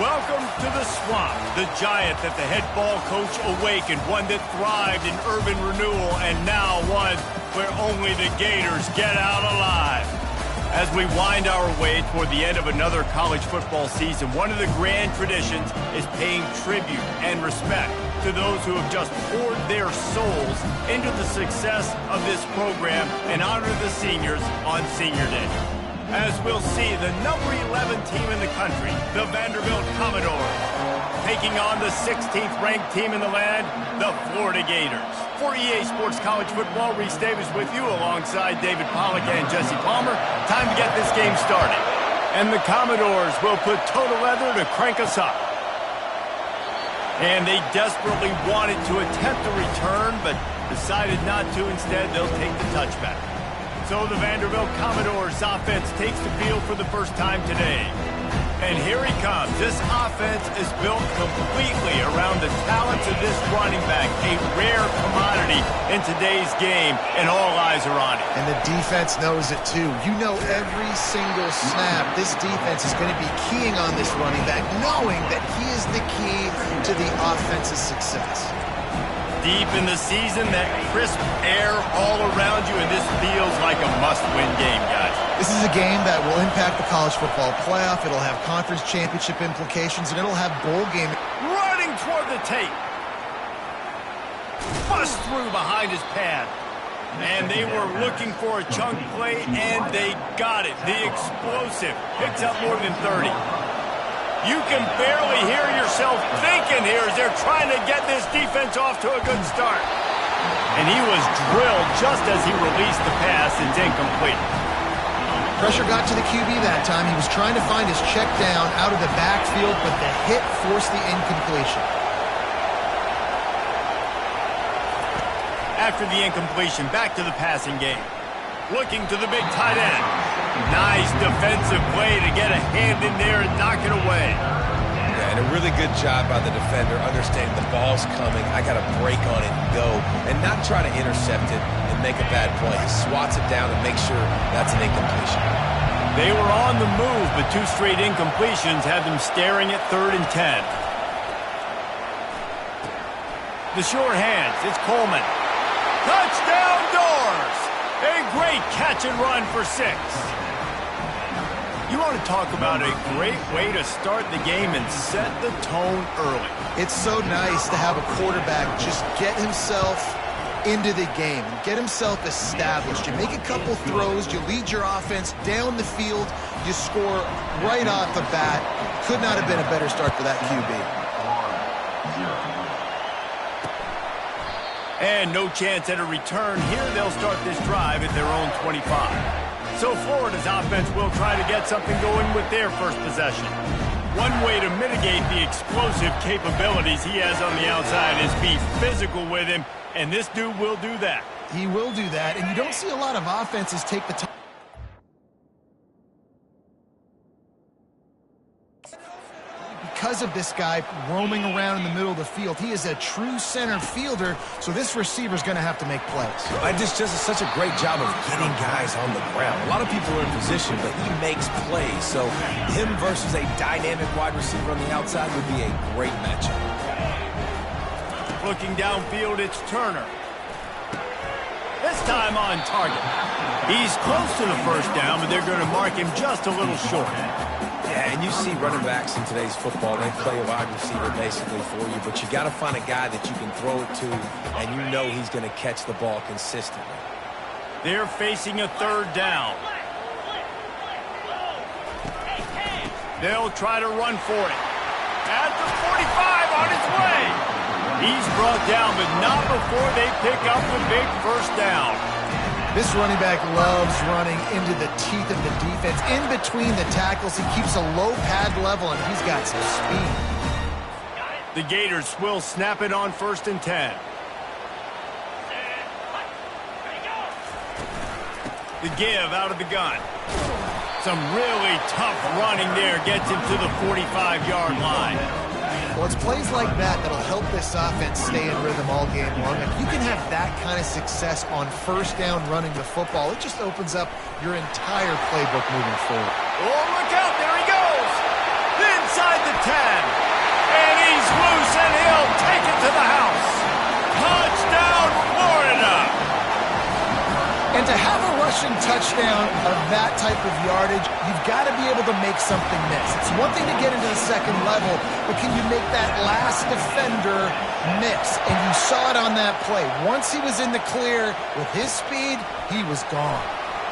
Welcome to the Swamp, the giant that the head ball coach awakened, one that thrived in urban renewal, and now one where only the Gators get out alive. As we wind our way toward the end of another college football season, one of the grand traditions is paying tribute and respect to those who have just poured their souls into the success of this program and honor the seniors on Senior Day. As we'll see, the number 11 team in the country, the Vanderbilt Commodores, taking on the 16th ranked team in the land, the Florida Gators. For EA Sports College Football, Reese Davis with you alongside David Pollack and Jesse Palmer. Time to get this game started. And the Commodores will put total leather to crank us up. And they desperately wanted to attempt a return, but decided not to. Instead, they'll take the touchback. So the Vanderbilt Commodores offense takes the field for the first time today. And here he comes. This offense is built completely around the talents of this running back, a rare commodity in today's game, and all eyes are on it. And the defense knows it too. You know every single snap, this defense is going to be keying on this running back, knowing that he is the key to the offense's success. Deep in the season, that crisp air all around you, and this feels like a must-win game, guys. This is a game that will impact the college football playoff. It'll have conference championship implications, and it'll have bowl game. Running toward the tape. Bust through behind his pad. And they were looking for a chunk play, and they got it. The explosive picks up more than 30. You can barely hear yourself thinking here as they're trying to get this defense off to a good start. And he was drilled just as he released the pass. It's incomplete. Pressure got to the QB that time. He was trying to find his check down out of the backfield, but the hit forced the incompletion. After the incompletion, back to the passing game. Looking to the big tight end. Nice defensive play to get a hand in there and knock it away. Yeah, and a really good job by the defender, understanding the ball's coming. I got to break on it and go, and not try to intercept it and make a bad play. He swats it down and makes sure that's an incompletion. They were on the move, but two straight incompletions had them staring at 3rd and 10. The short hands, it's Coleman. Touchdown Doors! A great catch and run for 6. You want to talk about a great way to start the game and set the tone early. It's so nice to have a quarterback just get himself into the game, get himself established. You make a couple throws, you lead your offense down the field, you score right off the bat. Could not have been a better start for that QB. And no chance at a return here. They'll start this drive at their own 25. So Florida's offense will try to get something going with their first possession. One way to mitigate the explosive capabilities he has on the outside is be physical with him, and this dude will do that. He will do that, and you don't see a lot of offenses take the time. Because of this guy roaming around in the middle of the field, he is a true center fielder, so this receiver's going to have to make plays. I just does such a great job of getting guys on the ground. A lot of people are in position, but he makes plays. So him versus a dynamic wide receiver on the outside would be a great matchup. Looking downfield, it's Turner. This time on target. He's close to the first down, but they're going to mark him just a little short. Yeah, and you see running backs in today's football, they play a wide receiver basically for you, but you got to find a guy that you can throw it to, and you know he's going to catch the ball consistently. They're facing a 3rd down. They'll try to run for it. At the 45 on its way. He's brought down, but not before they pick up the big first down. This running back loves running into the teeth of the defense. In between the tackles, he keeps a low pad level, and he's got some speed. The Gators will snap it on 1st and 10. The give out of the gun. Some really tough running there gets him to the 45-yard line. Well, it's plays like that that'll help this offense stay in rhythm all game long. If you can have that kind of success on 1st down running the football, it just opens up your entire playbook moving forward. Oh, look out. There he goes. Inside the tag. And to have a rushing touchdown of that type of yardage, you've got to be able to make something miss. It's one thing to get into the second level, but can you make that last defender miss? And you saw it on that play. Once he was in the clear with his speed, he was gone.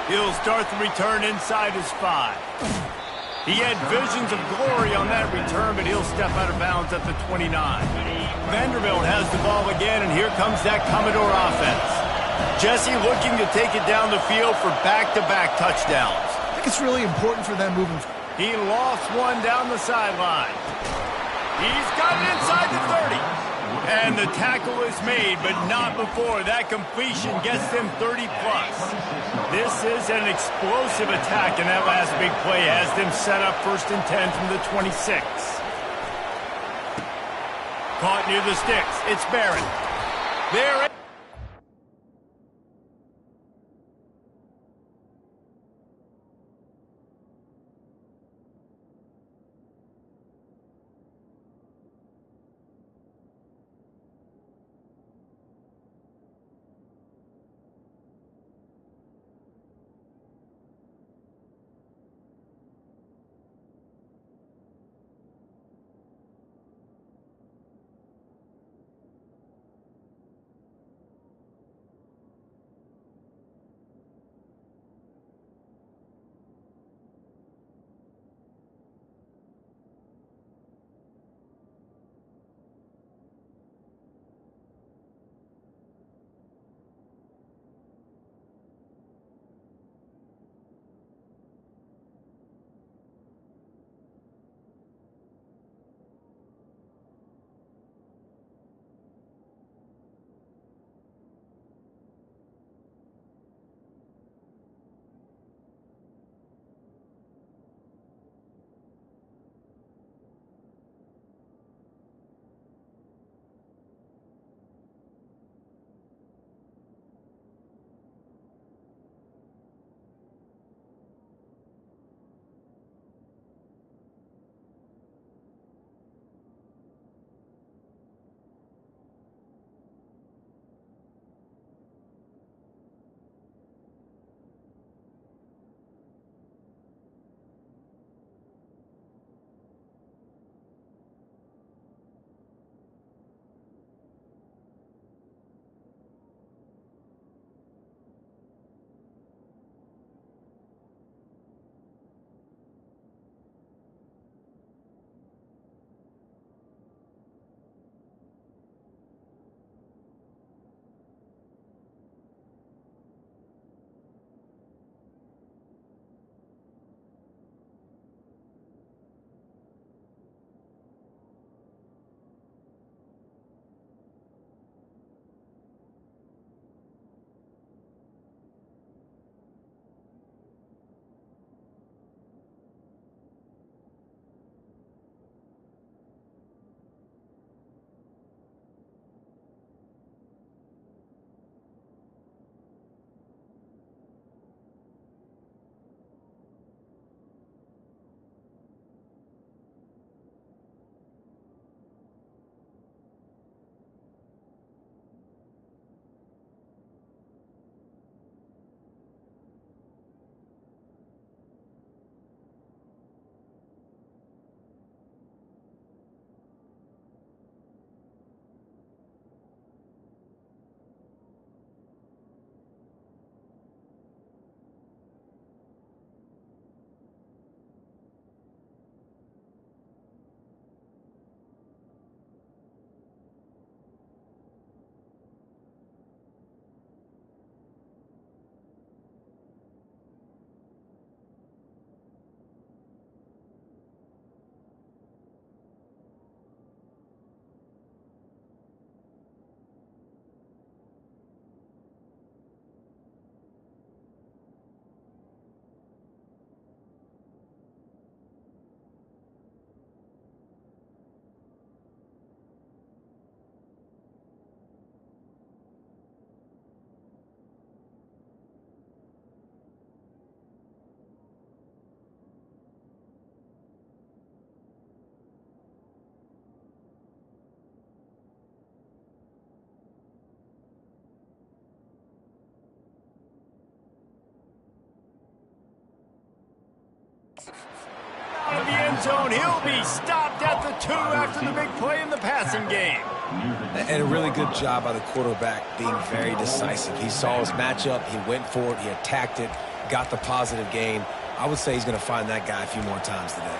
He'll start the return inside his 5. He had visions of glory on that return, but he'll step out of bounds at the 29. Vanderbilt has the ball again, and here comes that Commodore offense. Jesse looking to take it down the field for back-to-back touchdowns. I think it's really important for them moving forward. He lost one down the sideline. He's got it inside the 30. And the tackle is made, but not before that completion gets them 30-plus. This is an explosive attack, and that last big play has them set up 1st and 10 from the 26. Caught near the sticks. It's Barrett. There. zone. He'll be stopped at the 2 after the big play in the passing game. And a really good job by the quarterback being very decisive. He saw his matchup, he went for it, he attacked it, got the positive gain. I would say he's going to find that guy a few more times today.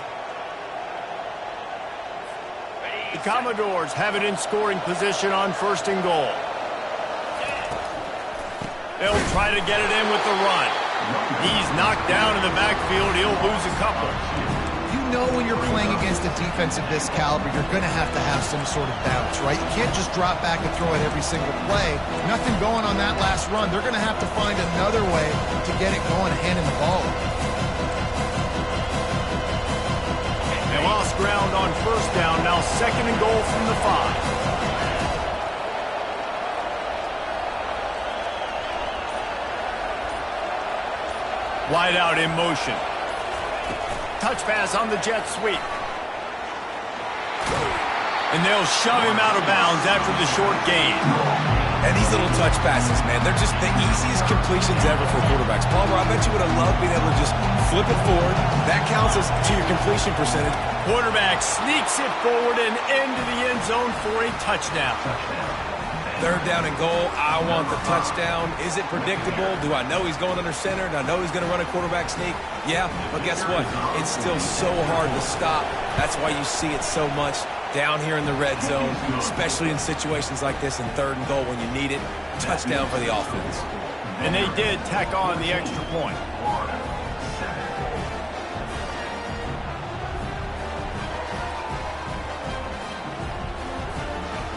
The Commodores have it in scoring position on 1st and goal. They'll try to get it in with the run. He's knocked down in the backfield. He'll lose a couple. You know when you're playing against a defense of this caliber, you're going to have some sort of balance, right? You can't just drop back and throw it every single play. Nothing going on that last run. They're going to have to find another way to get it going, handing the ball. They lost ground on 1st down. Now 2nd and goal from the 5. Wide out in motion. Touch pass on the jet sweep. And they'll shove him out of bounds after the short gain. And these little touch passes, man, they're just the easiest completions ever for quarterbacks. Palmer, I bet you would have loved being able to just flip it forward. That counts as to your completion percentage. Quarterback sneaks it forward and into the end zone for a touchdown. 3rd down and goal. I want the touchdown. Is it predictable? Do I know he's going under center? Do I know he's going to run a quarterback sneak? Yeah, but guess what? It's still so hard to stop. That's why you see it so much down here in the red zone, especially in situations like this in 3rd and goal when you need it. Touchdown for the offense. And they did tack on the extra point.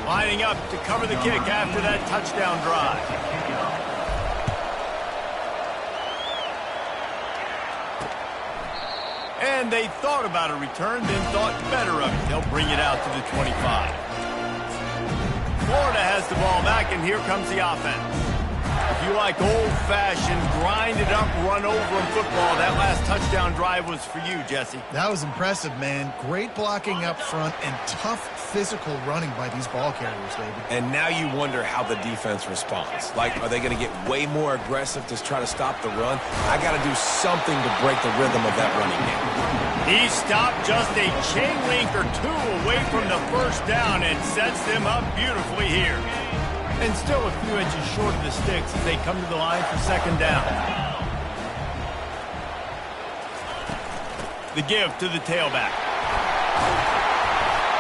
Lining up to cover the kick after that touchdown drive. And they thought about a return, then thought better of it. They'll bring it out to the 25. Florida has the ball back, and here comes the offense. If you like old-fashioned, grind-it-up, run-over-'em football, that last touchdown drive was for you, Jesse. That was impressive, man. Great blocking up front and tough physical running by these ball carriers, David. And now you wonder how the defense responds. Like, are they going to get way more aggressive to try to stop the run? I got to do something to break the rhythm of that running game. He stopped just a chain link or 2 away from the 1st down and sets them up beautifully here. And still a few inches short of the sticks as they come to the line for 2nd down. The give to the tailback.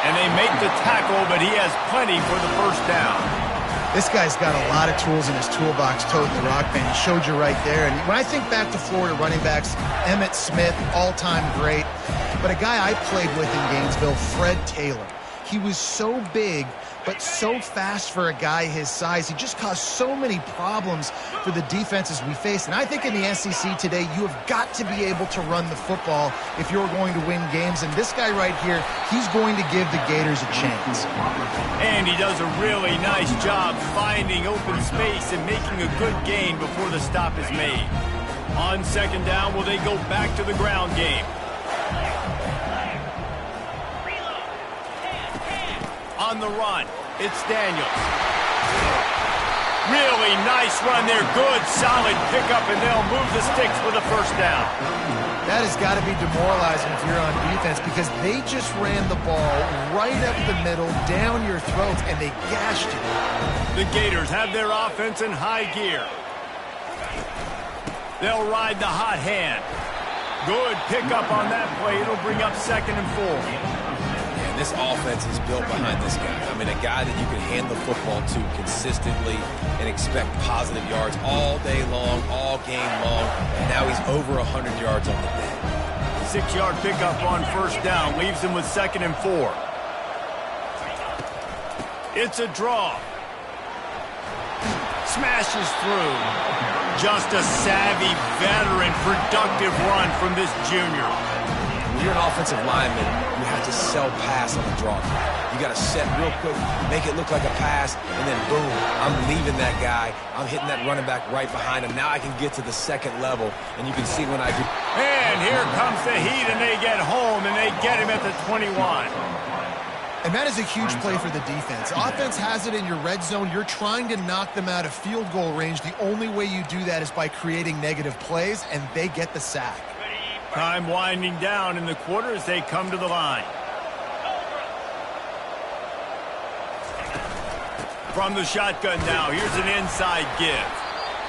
And they make the tackle, but he has plenty for the 1st down. This guy's got a lot of tools in his toolbox, toting the rock, man. He showed you right there. And when I think back to Florida running backs, Emmitt Smith, all-time great. But a guy I played with in Gainesville, Fred Taylor. He was so big, but so fast for a guy his size. He just caused so many problems for the defenses we face. And I think in the SEC today, you have got to be able to run the football if you're going to win games. And this guy right here, he's going to give the Gators a chance. And he does a really nice job finding open space and making a good gain before the stop is made. On 2nd down, will they go back to the ground game? On the run, it's Daniels. Really nice run there. Good, solid pickup, and they'll move the sticks for the 1st down. That has got to be demoralizing if you're on defense because they just ran the ball right up the middle, down your throats, and they gashed you. The Gators have their offense in high gear. They'll ride the hot hand. Good pickup on that play. It'll bring up 2nd and 4. This offense is built behind this guy. I mean, a guy that you can hand the football to consistently and expect positive yards all day long, all game long. And now he's over 100 yards on the day. 6-yard pickup on 1st down leaves him with 2nd and 4. It's a draw. Smashes through. Just a savvy, veteran, productive run from this junior. When you're an offensive lineman, you have to sell pass on the draw. You got to set real quick, make it look like a pass, and then boom, I'm leaving that guy. I'm hitting that running back right behind him. Now I can get to the 2nd level, and you can see when I do. And here comes the heat, and they get home, and they get him at the 21. And that is a huge play for the defense. Offense has it in your red zone. You're trying to knock them out of field goal range. The only way you do that is by creating negative plays, and they get the sack. Time winding down in the quarter as they come to the line. From the shotgun now, here's an inside give.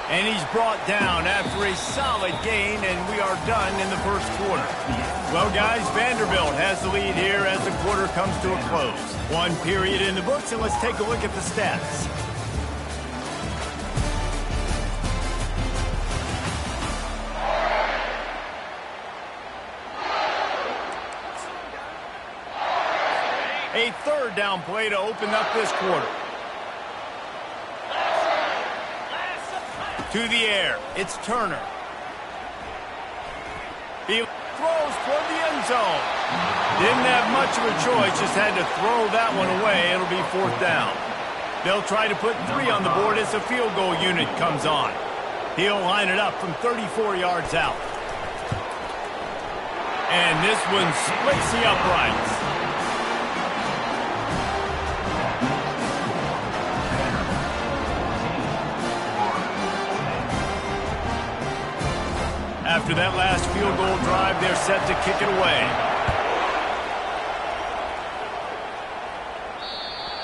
And he's brought down after a solid gain, and we are done in the first quarter. Well, guys, Vanderbilt has the lead here as the quarter comes to a close. One period in the books, and let's take a look at the stats. A third down play to open up this quarter. To the air, it's Turner. He throws toward the end zone. Didn't have much of a choice, just had to throw that one away. It'll be fourth down. They'll try to put 3 on the board as the field goal unit comes on. He'll line it up from 34 yards out. And this one splits the uprights. After that last field goal drive, they're set to kick it away.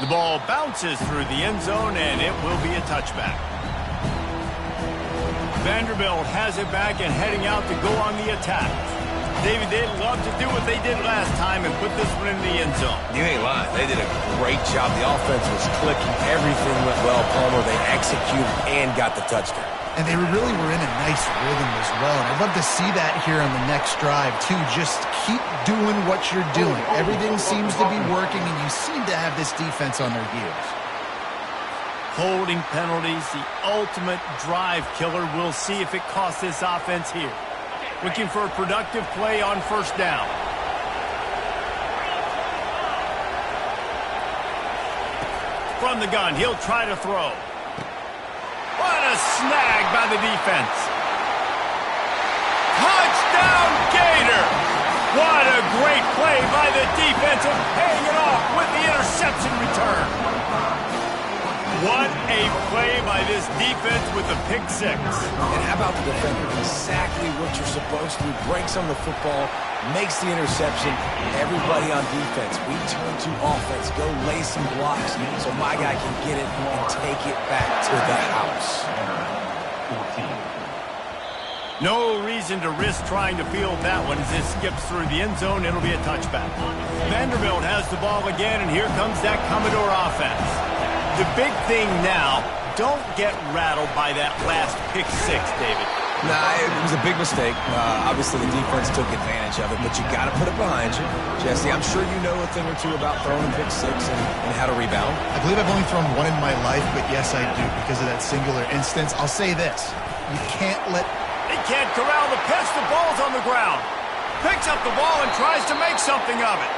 The ball bounces through the end zone, and it will be a touchback. Vanderbilt has it back and heading out to go on the attack. David, they'd love to do what they did last time and put this one in the end zone. You ain't lying. They did a great job. The offense was clicking. Everything went well, Palmer. They executed and got the touchdown. And they really were in a nice rhythm as well. And I'd love to see that here on the next drive, too. Just keep doing what you're doing. Everything seems to be working, and you seem to have this defense on their heels. Holding penalties, the ultimate drive killer. We'll see if it costs this offense here. Looking for a productive play on first down. From the gun, he'll try to throw. What a snag by the defense. Touchdown, Gator! What a great play by the defense and paying it off with the interception return. What a play by this defense with the pick six. And how about the defender? Exactly what you're supposed to do. Breaks on the football, makes the interception. Everybody on defense, we turn to offense. Go lay some blocks so my guy can get it and take it back to the house. No reason to risk trying to field that one as it skips through the end zone. It'll be a touchback. Vanderbilt has the ball again, and here comes that Commodore offense. The big thing now, don't get rattled by that last pick six, David. Nah, it was a big mistake. Obviously, the defense took advantage of it, but you got to put it behind you. Jesse, I'm sure you know a thing or two about throwing a pick six and how to rebound. I believe I've only thrown one in my life, but yes, I do because of that singular instance. I'll say this. You can't let... They can't corral the pitch. The ball's on the ground. Picks up the ball and tries to make something of it.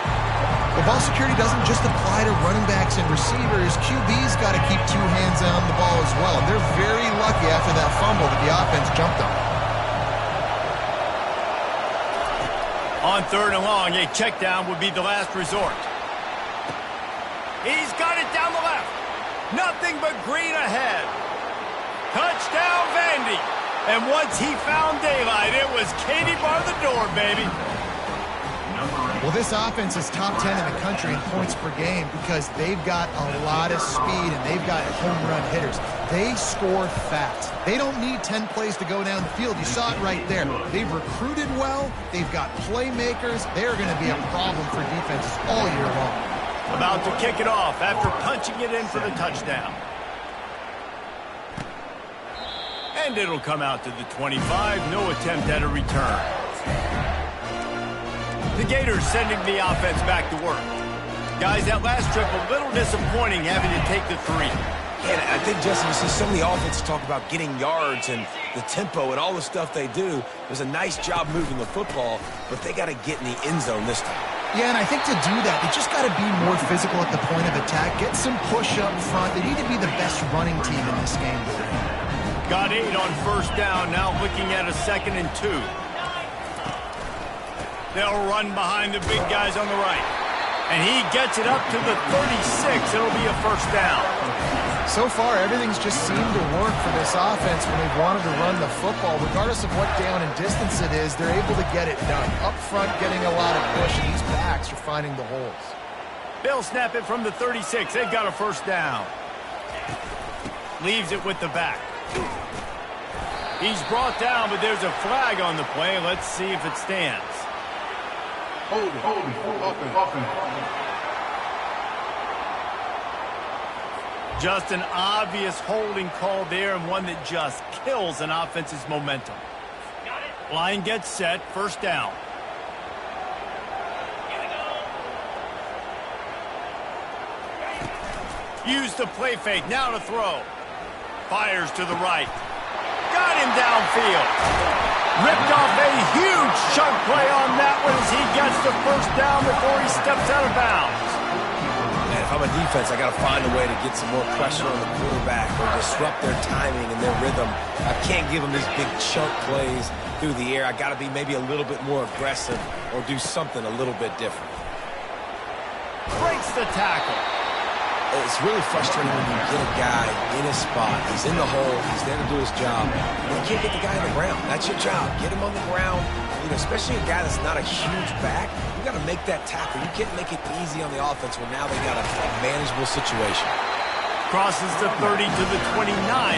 The ball security doesn't just apply to running backs and receivers. QB's got to keep 2 hands on the ball as well. And they're very lucky after that fumble that the offense jumped on. On third and long, a check down would be the last resort. He's got it down the left. Nothing but green ahead. Touchdown, Vandy. And once he found daylight, it was Katie bar the door, baby. Well, this offense is top 10 in the country in points per game because they've got a lot of speed and they've got home run hitters. They score fast. They don't need 10 plays to go down the field. You saw it right there. They've recruited well. They've got playmakers. They're going to be a problem for defenses all year long. About to kick it off after punching it in for the touchdown. And it'll come out to the 25. No attempt at a return. The Gators sending the offense back to work. Guys, that last trip a little disappointing having to take the 3. Yeah, I think, Jesse, you see some of the offense talk about getting yards and the tempo and all the stuff they do. It was a nice job moving the football, but they got to get in the end zone this time. Yeah, and I think to do that, they just got to be more physical at the point of attack. Get some push up front. They need to be the best running team in this game. Got 8 on first down, now looking at a 2nd and 2. They'll run behind the big guys on the right. And he gets it up to the 36. It'll be a first down. So far, everything's just seemed to work for this offense when they've wanted to run the football. Regardless of what down and distance it is, they're able to get it done. Up front, getting a lot of push, and these backs are finding the holes. They'll snap it from the 36. They've got a first down. Leaves it with the back. He's brought down, but there's a flag on the play. Let's see if it stands. Hold it. Just an obvious holding call there, and one that just kills an offense's momentum. Line gets set, first down. Use the play fake, now to throw. Fires to the right. Got him downfield. Ripped off a huge chunk play on that one as he gets the first down before he steps out of bounds. If I'm a defense, I got to find a way to get some more pressure on the quarterback or disrupt their timing and their rhythm. I can't give them these big chunk plays through the air. I got to be maybe a little bit more aggressive or do something a little bit different. Breaks the tackle. It's really frustrating when you get a guy in a spot. He's in the hole. He's there to do his job. You can't get the guy on the ground. That's your job. Get him on the ground. You know, especially a guy that's not a huge back. You got to make that tackle. You can't make it easy on the offense when now they got a manageable situation. Crosses the 30 to the 29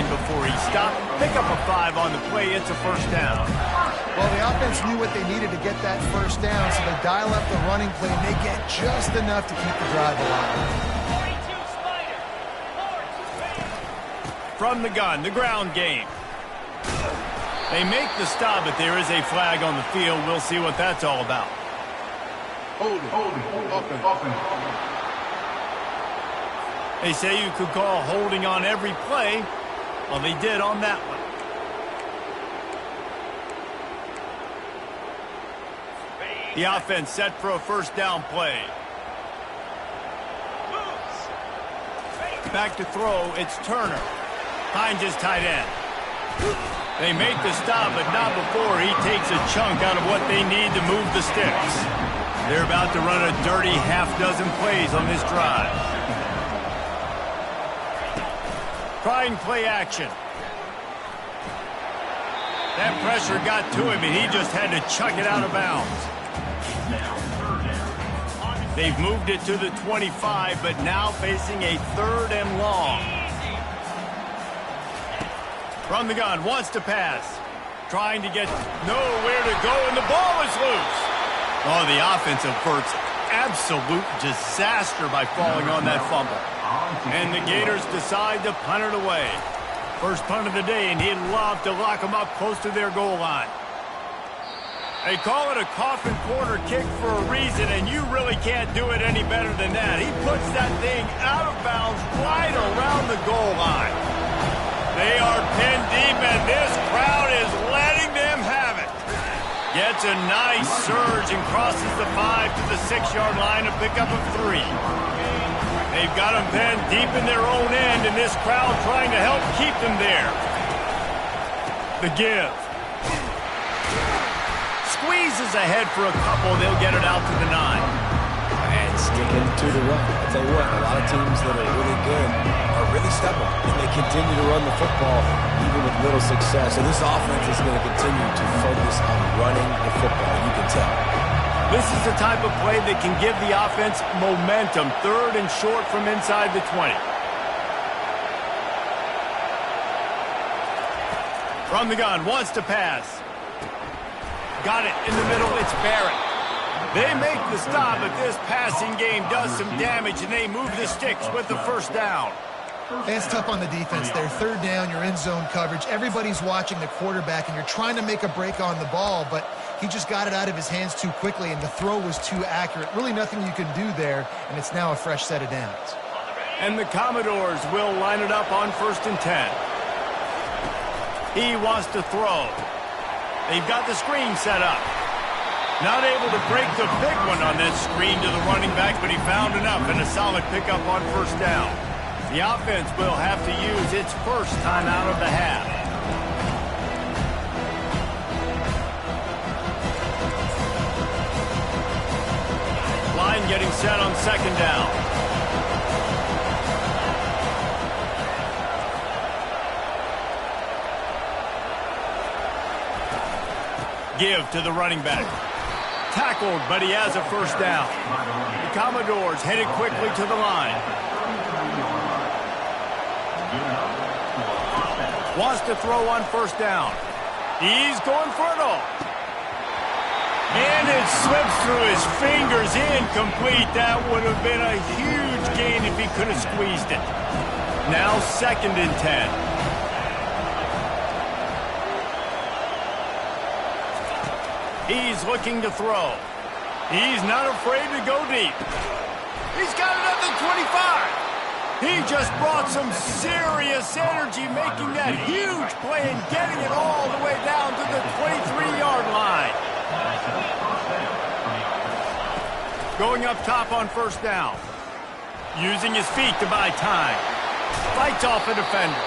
before he stopped. Pick up a 5 on the play. It's a first down. Well, the offense knew what they needed to get that first down, so they dial up the running play, and they get just enough to keep the drive alive. From the gun, the ground game. They make the stop, but there is a flag on the field. We'll see what that's all about. Hold it. They say you could call holding on every play. Well, they did on that one. The offense set for a first down play. Back to throw, it's Turner. Hines is tight end. They make the stop, but not before he takes a chunk out of what they need to move the sticks. They're about to run a dirty half-dozen plays on this drive. Trying play action. That pressure got to him, and he just had to chuck it out of bounds. They've moved it to the 25, but now facing a 3rd and long. From the gun, wants to pass. Trying to get nowhere to go, and the ball is loose. Oh, the offense averts absolute disaster by falling on that fumble. And the Gators decide to punt it away. First punt of the day, and he'd love to lock them up close to their goal line. They call it a coffin corner kick for a reason, and you really can't do it any better than that. He puts that thing out of bounds right around the goal line. They are pinned deep, and this crowd is letting them have it. Gets a nice surge and crosses the 5 to the 6-yard line to pick up a 3. They've got them pinned deep in their own end, and this crowd trying to help keep them there. The give. Squeezes ahead for a couple. They'll get it out to the 9. And sticking to the run. I'll tell you what, a lot of teams that are really good are really stubborn, and they continue to run the football even with little success. So this offense is going to continue to focus on running the football. You can tell. This is the type of play that can give the offense momentum. 3rd and short from inside the 20. From the gun, wants to pass. Got it in the middle, it's Barrett. They make the stop, but this passing game does some damage, and they move the sticks with the first down. It's tough on the defense there. 3rd down, you're in zone coverage. Everybody's watching the quarterback, and you're trying to make a break on the ball, but he just got it out of his hands too quickly, and the throw was too accurate. Really nothing you can do there, and it's now a fresh set of downs. And the Commodores will line it up on 1st and 10. He wants to throw. They've got the screen set up. Not able to break the big one on that screen to the running back, but he found enough and a solid pickup on first down. The offense will have to use its first timeout of the half. Line getting set on 2nd down. Give to the running back. Tackled, but he has a first down. The Commodores headed quickly to the line. Wants to throw on first down. He's going for it all. And it slips through his fingers, incomplete. That would have been a huge gain if he could have squeezed it. Now 2nd and 10. He's looking to throw. He's not afraid to go deep. He's got it at the 25. He just brought some serious energy, making that huge play and getting it all the way down to the 23-yard line. Going up top on first down. Using his feet to buy time. Fights off a defender.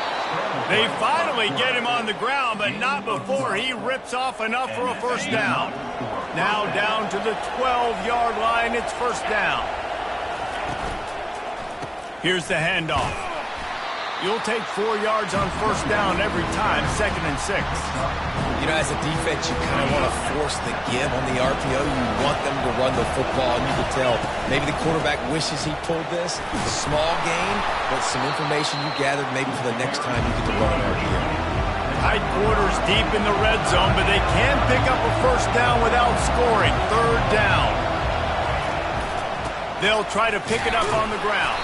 They finally get him on the ground, but not before he rips off enough for a first down. Now down to the 12-yard line, it's first down. Here's the handoff. You'll take 4 yards on first down every time, 2nd and 6. You know, as a defense, you kind of want to force the give on the RPO. You want them to run the football, and you can tell maybe the quarterback wishes he pulled this. Small gain, but some information you gathered maybe for the next time you get to run an RPO. Tight quarters deep in the red zone, but they can pick up a first down without scoring. 3rd down. They'll try to pick it up on the ground.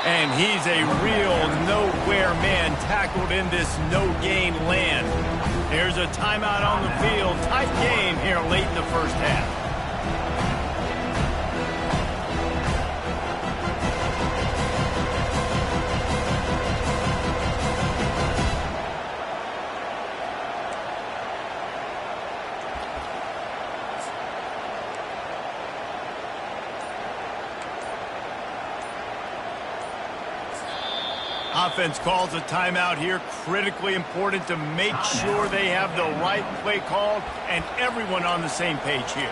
And he's a real nowhere man tackled in this no-gain land. There's a timeout on the field. Tight game here late in the first half. Offense calls a timeout here. Critically important to make sure they have the right play called and everyone on the same page here.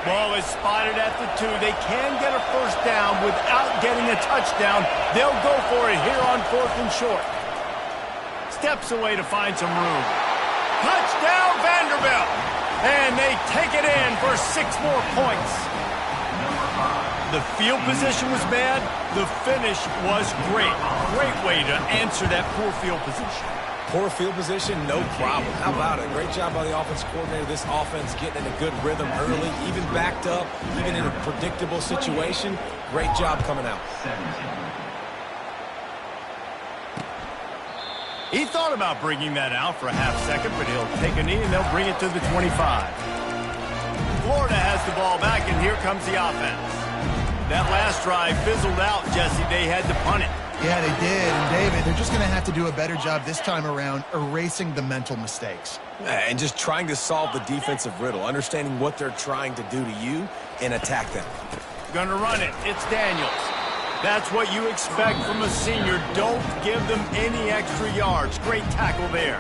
Ball is spotted at the 2. They can get a first down without getting a touchdown. They'll go for it here on 4th and short. Steps away to find some room. Touchdown, Vanderbilt! And they take it in for 6 more points. The field position was bad. The finish was great. Great way to answer that poor field position. Poor field position, no problem. How about it? Great job by the offensive coordinator. This offense getting in a good rhythm early, even backed up, even in a predictable situation. Great job coming out. He thought about bringing that out for a half second, but he'll take a knee and they'll bring it to the 25. Florida has the ball back, and here comes the offense. That last drive fizzled out, Jesse. They had to punt it. Yeah, they did. And, David, they're just going to have to do a better job this time around erasing the mental mistakes. And just trying to solve the defensive riddle, understanding what they're trying to do to you and attack them. Going to run it. It's Daniels. That's what you expect from a senior. Don't give them any extra yards. Great tackle there.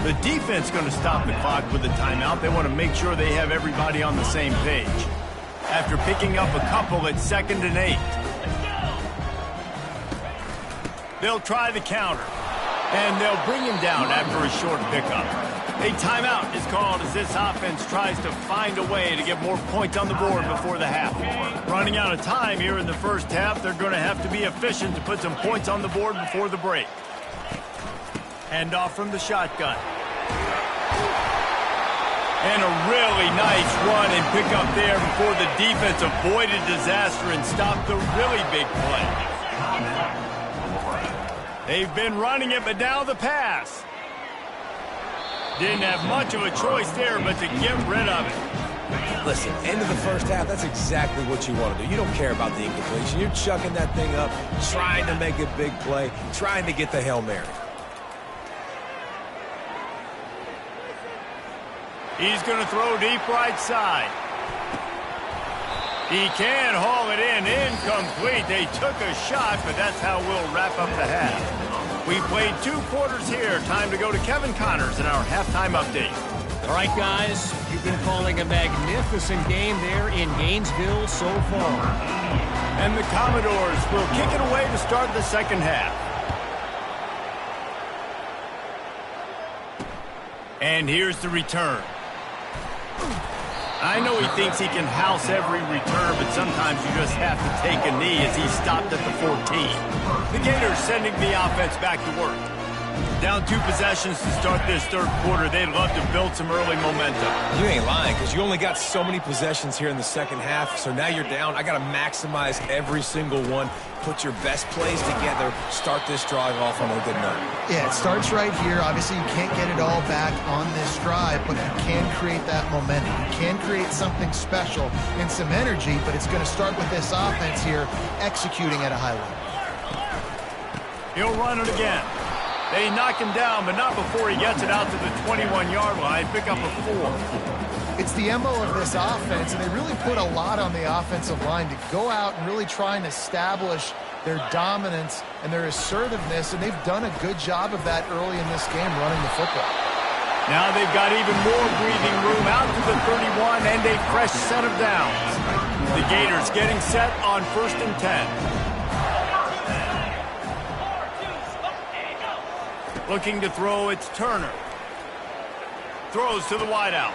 The defense going to stop the clock with a timeout. They want to make sure they have everybody on the same page. After picking up a couple at 2nd and 8. They'll try the counter. And they'll bring him down after a short pickup. A timeout is called as this offense tries to find a way to get more points on the board before the half. Running out of time here in the first half, they're going to have to be efficient to put some points on the board before the break. Handoff from the shotgun. And a really nice run and pick up there before the defense avoided disaster and stopped the really big play. They've been running it, but now the pass. Didn't have much of a choice there but to get rid of it. Listen, end of the first half, that's exactly what you want to do. You don't care about the incompletion. You're chucking that thing up, trying to make a big play, trying to get the Hail Mary. He's going to throw deep right side. He can haul it in. Incomplete. They took a shot, but that's how we'll wrap up the half. We played 2 quarters here. Time to go to Kevin Connors in our halftime update. All right, guys, you've been calling a magnificent game there in Gainesville so far. And the Commodores will kick it away to start the second half. And here's the return. I know he thinks he can house every return, but sometimes you just have to take a knee as he stopped at the 14. The Gators sending the offense back to work. Down 2 possessions to start this third quarter. They'd love to build some early momentum. You ain't lying, because you only got so many possessions here in the second half, so now you're down. I got to maximize every single one. Put your best plays together. Start this drive off on a good note. Yeah, it starts right here. Obviously, you can't get it all back on this drive, but you can create that momentum. You can create something special and some energy, but it's going to start with this offense here executing at a high level. He'll run it again. They knock him down, but not before he gets it out to the 21-yard line. Pick up a 4. It's the MO of this offense, and they really put a lot on the offensive line to go out and really try and establish their dominance and their assertiveness, and they've done a good job of that early in this game running the football. Now they've got even more breathing room out to the 31 and a fresh set of downs. The Gators getting set on 1st and 10. Looking to throw, it's Turner. Throws to the wideout.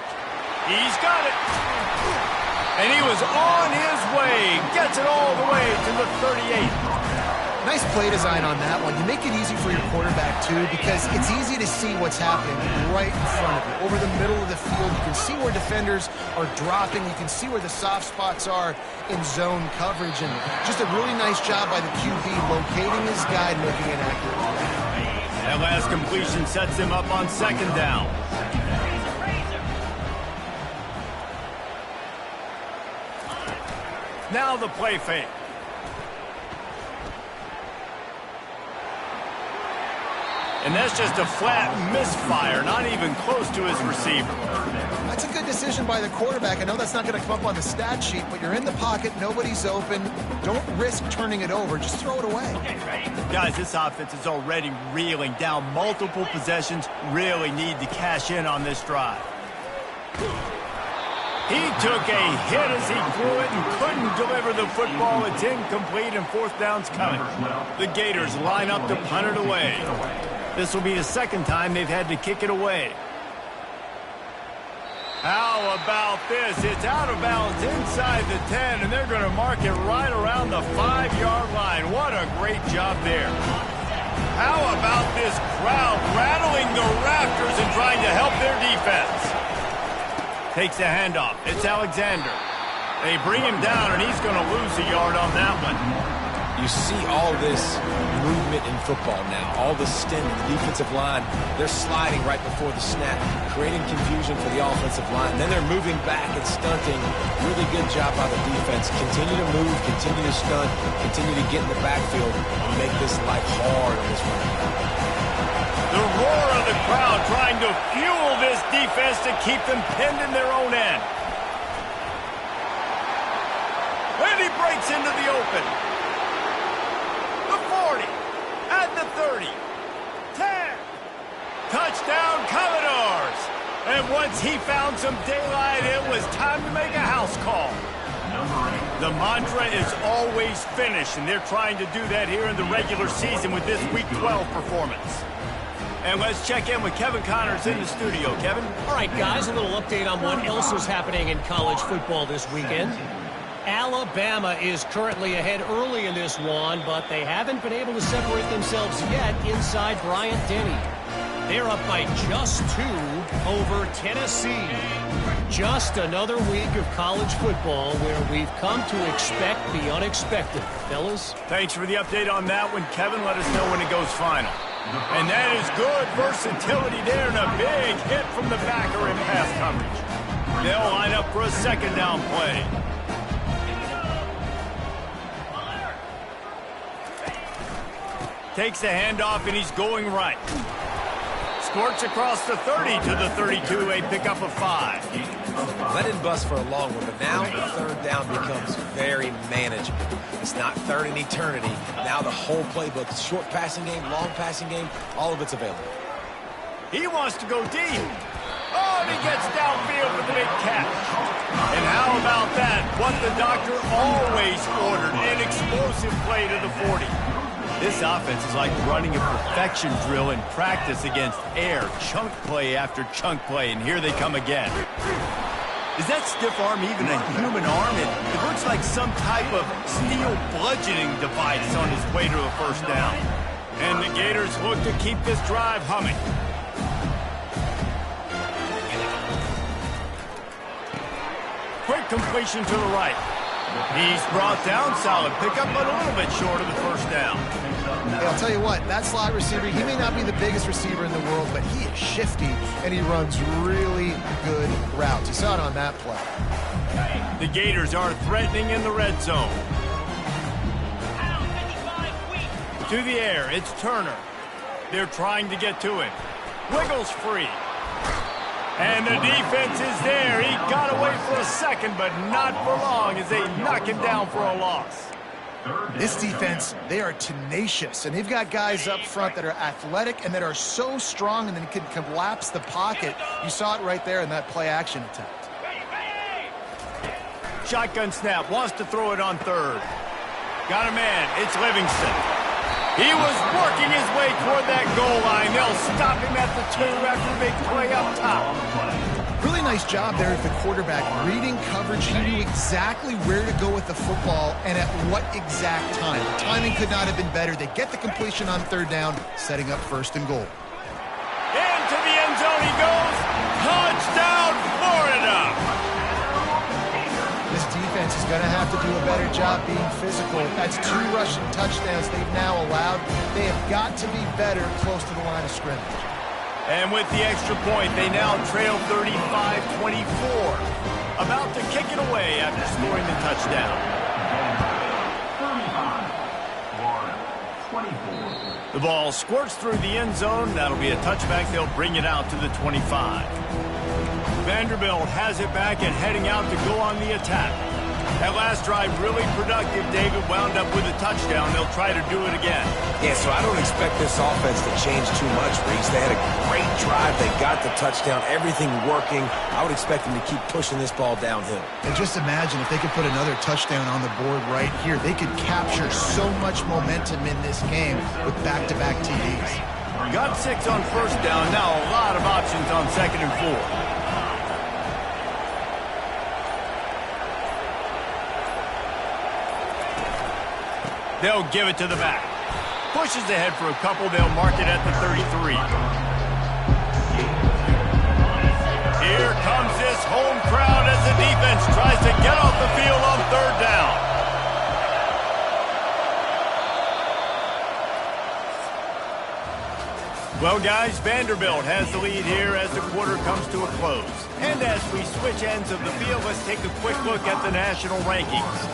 He's got it. And he was on his way. Gets it all the way to the 38. Nice play design on that one. You make it easy for your quarterback, too, because it's easy to see what's happening right in front of you. Over the middle of the field, you can see where defenders are dropping. You can see where the soft spots are in zone coverage. And just a really nice job by the QB locating his guy and making an accurate play. That last completion sets him up on 2nd down. Now the play fake. And that's just a flat misfire, not even close to his receiver. That's a good decision by the quarterback. I know that's not going to come up on the stat sheet, but you're in the pocket, nobody's open. Don't risk turning it over. Just throw it away. Guys, this offense is already reeling down multiple possessions. Really need to cash in on this drive. He took a hit as he threw it and couldn't deliver the football. It's incomplete and 4th down's coming. The Gators line up to punt it away. This will be the 2nd time they've had to kick it away. How about this? It's out of bounds inside the 10, and they're going to mark it right around the 5-yard line. What a great job there. How about this crowd rattling the rafters and trying to help their defense? Takes a handoff. It's Alexander. They bring him down, and he's going to lose a yard on that one. You see all this movement in football now. All the stint, the defensive line, they're sliding right before the snap, creating confusion for the offensive line. And then they're moving back and stunting. Really good job by the defense. Continue to move, continue to stunt, continue to get in the backfield and make this life hard on this running back. The roar of the crowd trying to fuel this defense to keep them pinned in their own end. And he breaks into the open. The 40, at the 30, 10. Touchdown, Commodores. And once he found some daylight, it was time to make a house call. The mantra is always finish, and they're trying to do that here in the regular season with this Week 12 performance. And let's check in with Kevin Connors in the studio. Kevin? All right, guys, a little update on what else is happening in college football this weekend. Alabama is currently ahead early in this one, but they haven't been able to separate themselves yet inside Bryant-Denny. They're up by just 2 over Tennessee. Just another week of college football where we've come to expect the unexpected. Fellas? Thanks for the update on that one, Kevin. Let us know when it goes final. And that is good versatility there and a big hit from the backer in pass coverage. They'll line up for a 2nd down play. Takes the handoff, and he's going right. Squirts across the 30 to the 32, a pickup of 5. Let it bust for a long one, but now the 3rd down becomes very manageable. It's not 3rd and eternity. Now the whole playbook, short passing game, long passing game, all of it's available. He wants to go deep. Oh, and he gets downfield with a big catch. And how about that? What the doctor always ordered, an explosive play to the 40. This offense is like running a perfection drill in practice against air, chunk play after chunk play, and here they come again. Is that stiff arm even a human arm? It looks like some type of steel bludgeoning device on his way to a first down. And the Gators look to keep this drive humming. Quick completion to the right. He's brought down, solid pickup, but a little bit short of the first down. Hey, I'll tell you what, that slot receiver, he may not be the biggest receiver in the world, but he is shifty, and he runs really good routes. You saw it on that play. The Gators are threatening in the red zone. To the air, it's Turner. They're trying to get to him. Wiggles free. And the defense is there. He got away for a second, but not for long as they knock him down for a loss. This defense, they are tenacious, and they've got guys up front that are athletic and that are so strong and then can collapse the pocket. You saw it right there in that play-action attempt. Shotgun snap, wants to throw it on third. Got a man, it's Livingston. He was working his way toward that goal line. They'll stop him at the 2 after a big play up top. Really nice job there at the quarterback. Reading coverage, he knew exactly where to go with the football and at what exact time. The timing could not have been better. They get the completion on third down, setting up first and goal. Into the end zone he goes. Touchdown, Florida! This defense is going to have to do a better job being physical. That's 2 rushing touchdowns they've now allowed. They have got to be better close to the line of scrimmage. And with the extra point, they now trail 35-24. About to kick it away after scoring the touchdown. 35, 24. The ball squirts through the end zone. That'll be a touchback. They'll bring it out to the 25. Vanderbilt has it back and heading out to go on the attack. That last drive really productive. David wound up with a touchdown. They'll try to do it again. Yeah, so I don't expect this offense to change too much, Reese. They had a great drive. They got the touchdown. Everything working. I would expect them to keep pushing this ball downhill. And just imagine if they could put another touchdown on the board right here. They could capture so much momentum in this game with back-to-back TDs. Got 6 on first down. Now a lot of options on 2nd and 4. They'll give it to the back. Pushes ahead for a couple. They'll mark it at the 33. Here comes this home crowd as the defense tries to get off the field on third down. Well, guys, Vanderbilt has the lead here as the quarter comes to a close. And as we switch ends of the field, let's take a quick look at the national rankings.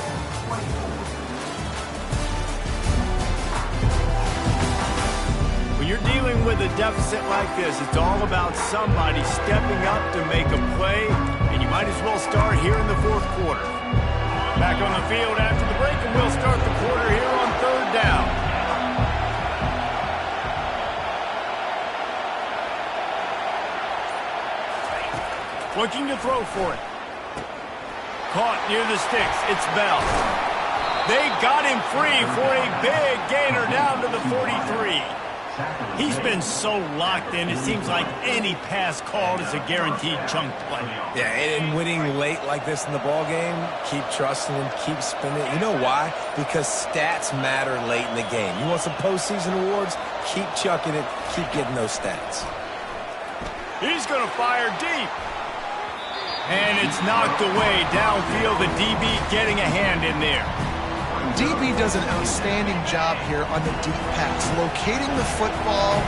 When you're dealing with a deficit like this, it's all about somebody stepping up to make a play, and you might as well start here in the 4th quarter. Back on the field after the break, and we'll start the quarter here on third down. Looking to throw for it. Caught near the sticks. It's Bell. They got him free for a big gainer down to the 43. He's been so locked in, it seems like any pass called is a guaranteed chunk play. Yeah, and winning late like this in the ball game, keep trusting him, keep spinning. You know why? Because stats matter late in the game. You want some postseason awards? Keep chucking it, keep getting those stats. He's going to fire deep. And it's knocked away downfield. The DB getting a hand in there. DB does an outstanding job here on the deep pass. Locating the football,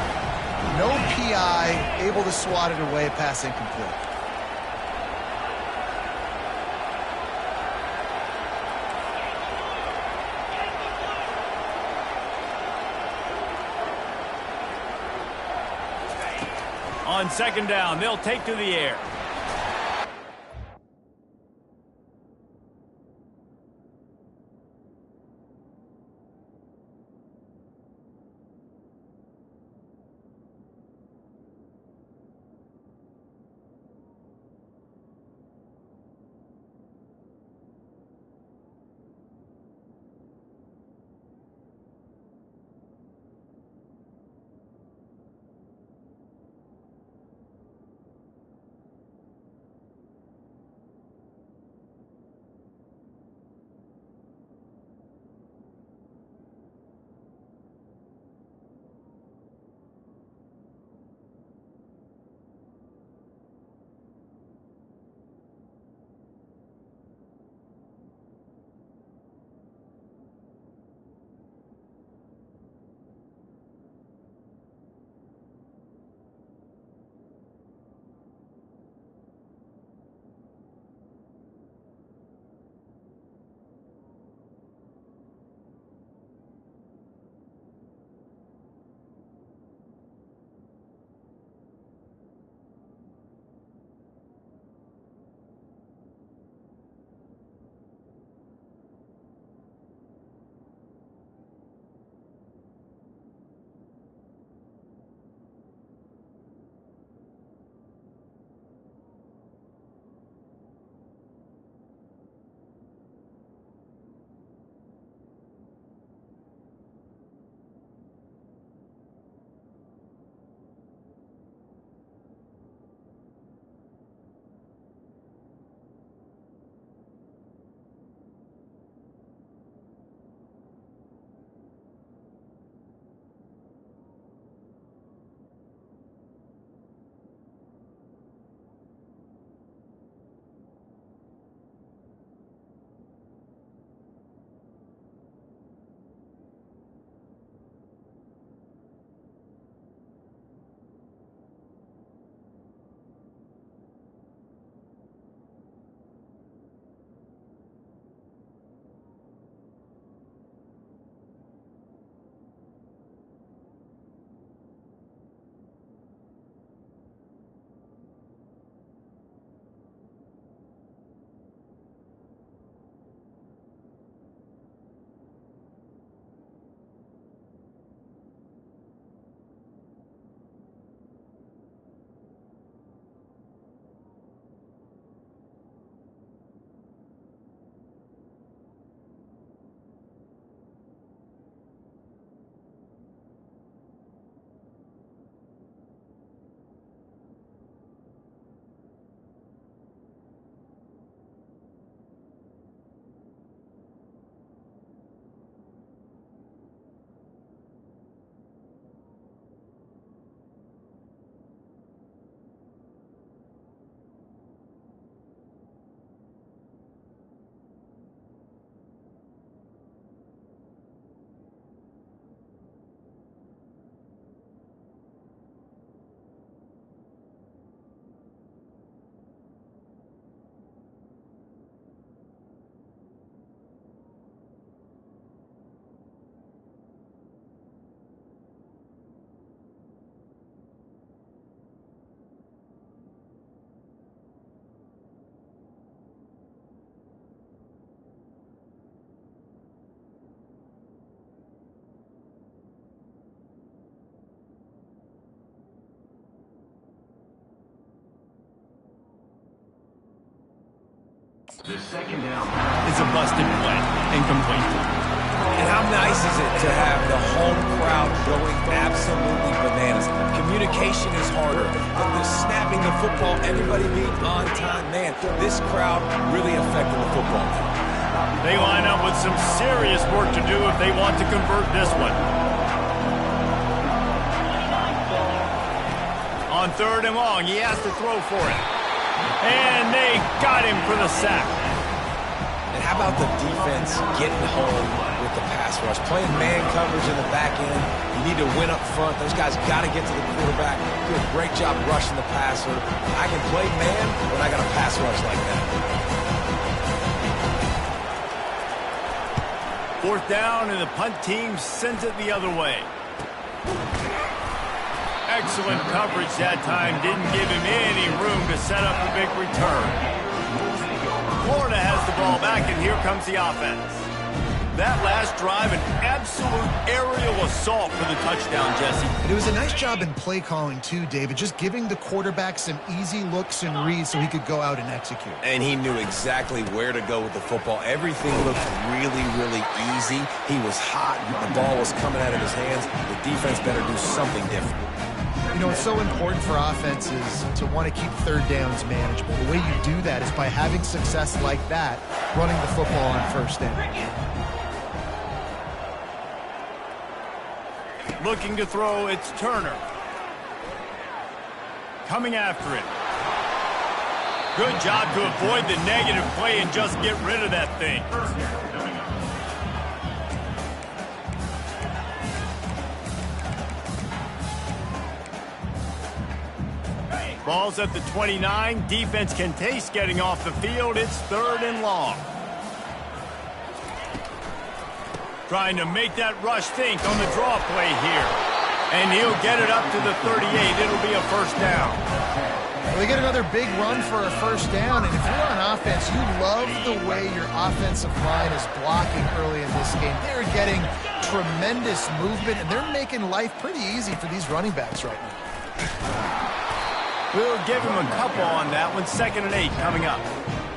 no PI, able to swat it away, pass incomplete. On 2nd down, they'll take to the air. It's a busted play. Incomplete. And how nice is it to have the home crowd going absolutely bananas? Communication is harder, but the snapping the football, everybody being on time, man, this crowd really affected the football. They line up with some serious work to do if they want to convert this one. On 3rd and long, he has to throw for it. And they got him for the sack. And how about the defense getting home with the pass rush? Playing man coverage in the back end. You need to win up front. Those guys got to get to the quarterback. Do a great job rushing the passer. I can play man when I got a pass rush like that. 4th down, and the punt team sends it the other way. Excellent coverage that time. Didn't give him any room to set up a big return. Florida has the ball back, and here comes the offense. That last drive, an absolute aerial assault for the touchdown, Jesse. And it was a nice job in play calling, too, David, just giving the quarterback some easy looks and reads so he could go out and execute. And he knew exactly where to go with the football. Everything looked really, really easy. He was hot. The ball was coming out of his hands. The defense better do something different. You know, it's so important for offenses to want to keep 3rd downs manageable. The way you do that is by having success like that, running the football on 1st down. Looking to throw, it's Turner. Coming after it. Good job to avoid the negative play and just get rid of that thing. Ball's at the 29. Defense can taste getting off the field. It's 3rd and long. Trying to make that rush think on the draw play here. And he'll get it up to the 38. It'll be a 1st down. Well, they get another big run for a 1st down, and if you're on offense, you love the way your offensive line is blocking early in this game. They're getting tremendous movement, and they're making life pretty easy for these running backs right now. We'll give him a couple on that one. 2nd and 8 coming up.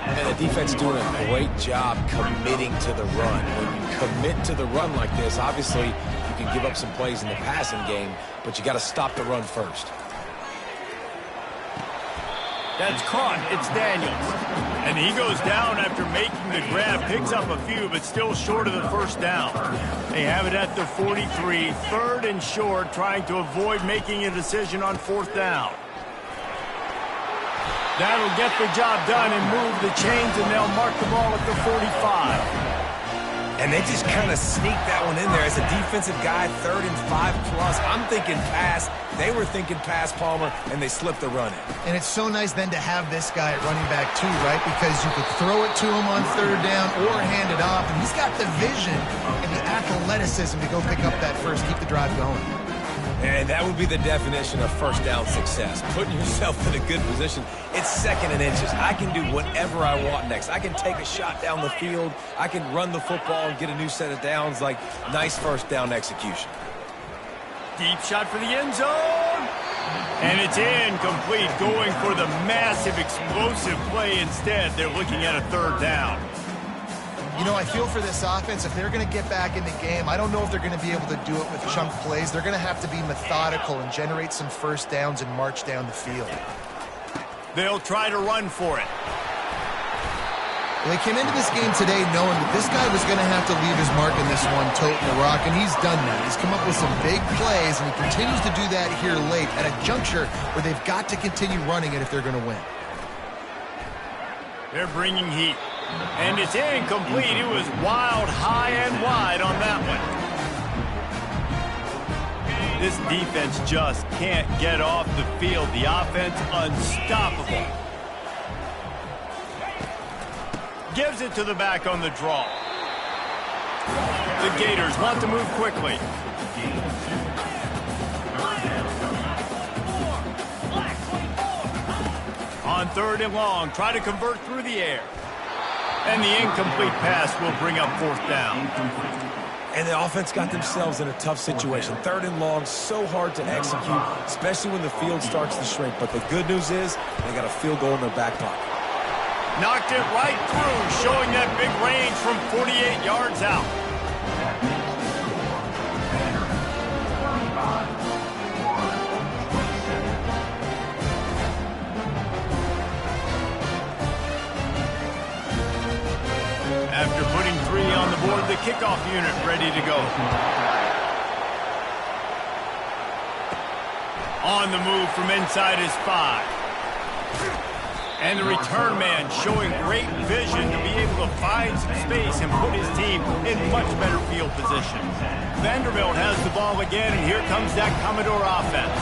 And the defense doing a great job committing to the run. When you commit to the run like this, obviously you can give up some plays in the passing game, but you got to stop the run first. That's caught. It's Daniels. And he goes down after making the grab. Picks up a few, but still short of the 1st down. They have it at the 43. 3rd and short, trying to avoid making a decision on 4th down. That'll get the job done and move the chains, and they'll mark the ball at the 45. And they just kind of sneaked that one in there. As a defensive guy, 3rd and 5+. I'm thinking pass. They were thinking pass, Palmer, and they slipped the run in. And it's so nice then to have this guy at running back too, right? Because you could throw it to him on 3rd down or hand it off. And he's got the vision and the athleticism to go pick up that first, keep the drive going. And that would be the definition of 1st down success. Putting yourself in a good position. It's 2nd and inches. I can do whatever I want next. I can take a shot down the field. I can run the football and get a new set of downs. Like, nice 1st down execution. Deep shot for the end zone. And it's incomplete. Going for the massive, explosive play instead. They're looking at a 3rd down. You know, I feel for this offense, if they're going to get back in the game, I don't know if they're going to be able to do it with chunk plays. They're going to have to be methodical and generate some 1st downs and march down the field. They'll try to run for it. Well, they came into this game today knowing that this guy was going to have to leave his mark in this one, toting the rock, and he's done that. He's come up with some big plays, and he continues to do that here late at a juncture where they've got to continue running it if they're going to win. They're bringing heat. And it's incomplete. It was wild, high and wide on that one. This defense just can't get off the field. The offense unstoppable. Gives it to the back on the draw. The Gators want to move quickly. On 3rd and long, try to convert through the air. And the incomplete pass will bring up 4th down. And the offense got themselves in a tough situation. 3rd and long, so hard to execute, especially when the field starts to shrink. But the good news is they got a field goal in their back pocket. Knocked it right through, showing that big range from 48 yards out. After putting 3 on the board, the kickoff unit ready to go. On the move from inside his 5. And the return man showing great vision to be able to find some space and put his team in much better field position. Vanderbilt has the ball again, and here comes that Commodore offense.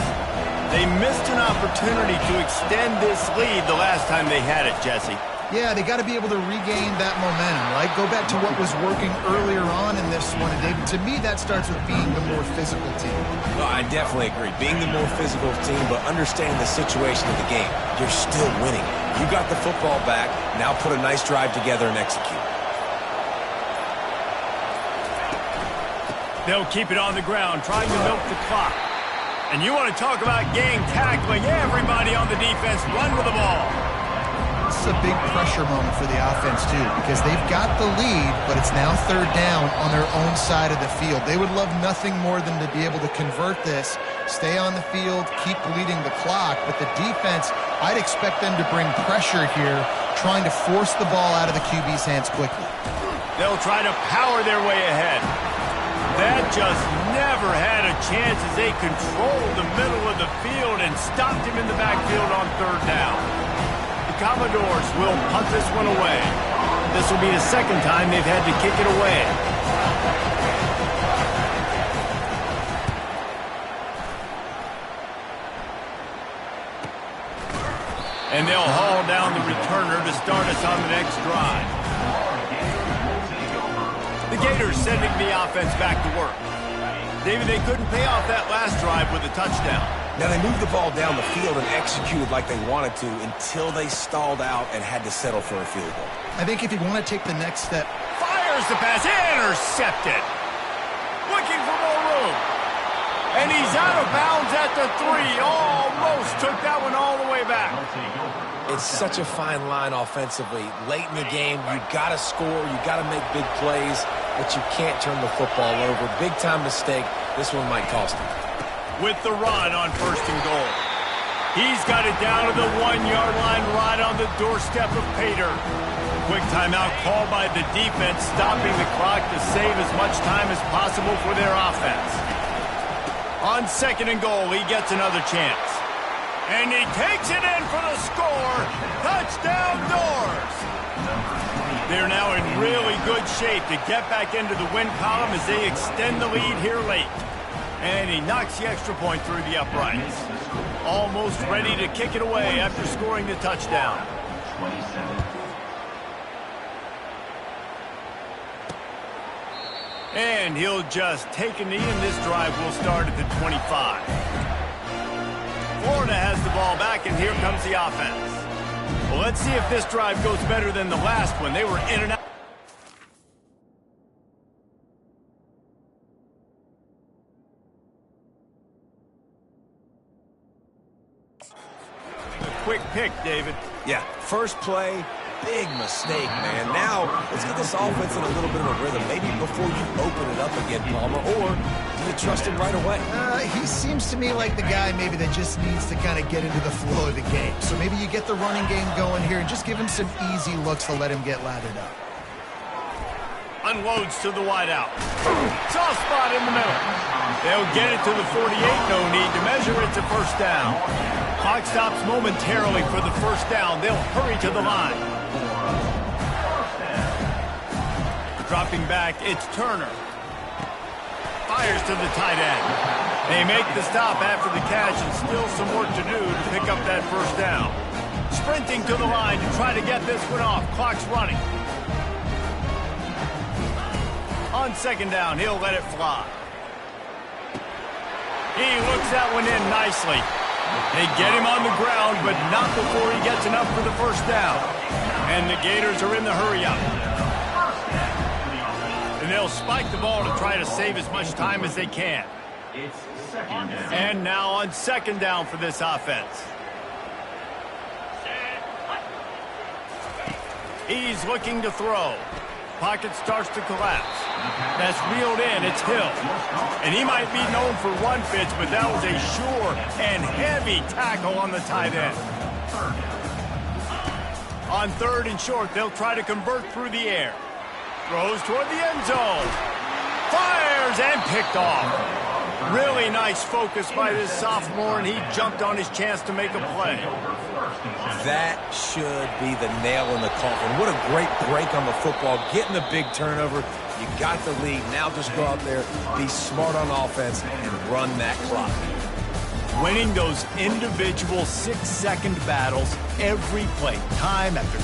They missed an opportunity to extend this lead the last time they had it, Jesse. Yeah, they got to be able to regain that momentum, right? Go back to what was working earlier on in this one. And David, to me, that starts with being the more physical team. No, I definitely agree. Being the more physical team, but understanding the situation of the game. You're still winning. You got the football back. Now put a nice drive together and execute. They'll keep it on the ground, trying to milk the clock. And you want to talk about gang tackling. Everybody on the defense run with the ball. This is a big pressure moment for the offense, too, because they've got the lead, but it's now 3rd down on their own side of the field. They would love nothing more than to be able to convert this, stay on the field, keep bleeding the clock. But the defense, I'd expect them to bring pressure here, trying to force the ball out of the QB's hands quickly. They'll try to power their way ahead. That just never had a chance as they controlled the middle of the field and stopped him in the backfield on 3rd down. The Commodores will punt this one away. This will be the 2nd time they've had to kick it away. And they'll haul down the returner to start us on the next drive. The Gators sending the offense back to work. David, they couldn't pay off that last drive with a touchdown. Now, they moved the ball down the field and executed like they wanted to until they stalled out and had to settle for a field goal. I think if you want to take the next step. Fires the pass, intercepted. Looking for more room. And he's out of bounds at the 3. Almost took that one all the way back. It's such a fine line offensively. Late in the game, you got to score, you got to make big plays, but you can't turn the football over. Big-time mistake. This one might cost him. With the run on 1st and goal. He's got it down to the 1-yard line right on the doorstep of Pater. Quick timeout called by the defense, stopping the clock to save as much time as possible for their offense. On 2nd and goal, he gets another chance. And he takes it in for the score. Touchdown, Doors! They're now in really good shape to get back into the win column as they extend the lead here late. And he knocks the extra point through the uprights. Almost ready to kick it away after scoring the touchdown. And he'll just take a knee, and this drive will start at the 25. Florida has the ball back, and here comes the offense. Well, let's see if this drive goes better than the last one. They were in and out. Quick pick, David. Yeah, first play, big mistake, man. Now, let's get this offense in a little bit of a rhythm. Maybe before you open it up again, Palmer, or do you trust him right away? He seems to me like the guy maybe that just needs to kind of get into the flow of the game. So maybe you get the running game going here and just give him some easy looks to let him get lathered up. Unloads to the wideout. Soft spot in the middle. They'll get it to the 48. No need to measure it to 1st down. Clock stops momentarily for the 1st down. They'll hurry to the line. Dropping back, it's Turner. Fires to the tight end. They make the stop after the catch, and still some work to do to pick up that 1st down. Sprinting to the line to try to get this one off. Clock's running. On 2nd down, he'll let it fly. He looks that one in nicely. They get him on the ground, but not before he gets enough for the 1st down. And the Gators are in the hurry-up. And they'll spike the ball to try to save as much time as they can. And now on 2nd down for this offense. He's looking to throw. Pocket starts to collapse. That's reeled in. It's Hill. And he might be known for run fits, but that was a sure and heavy tackle on the tight end. On 3rd and short, they'll try to convert through the air. Throws toward the end zone. Fires and picked off. Really nice focus by this sophomore, and he jumped on his chance to make a play. That should be the nail in the coffin. What a great break on the football. Getting the big turnover. You got the lead. Now just go out there, be smart on offense, and run that clock. Winning those individual 6-second battles every play, time after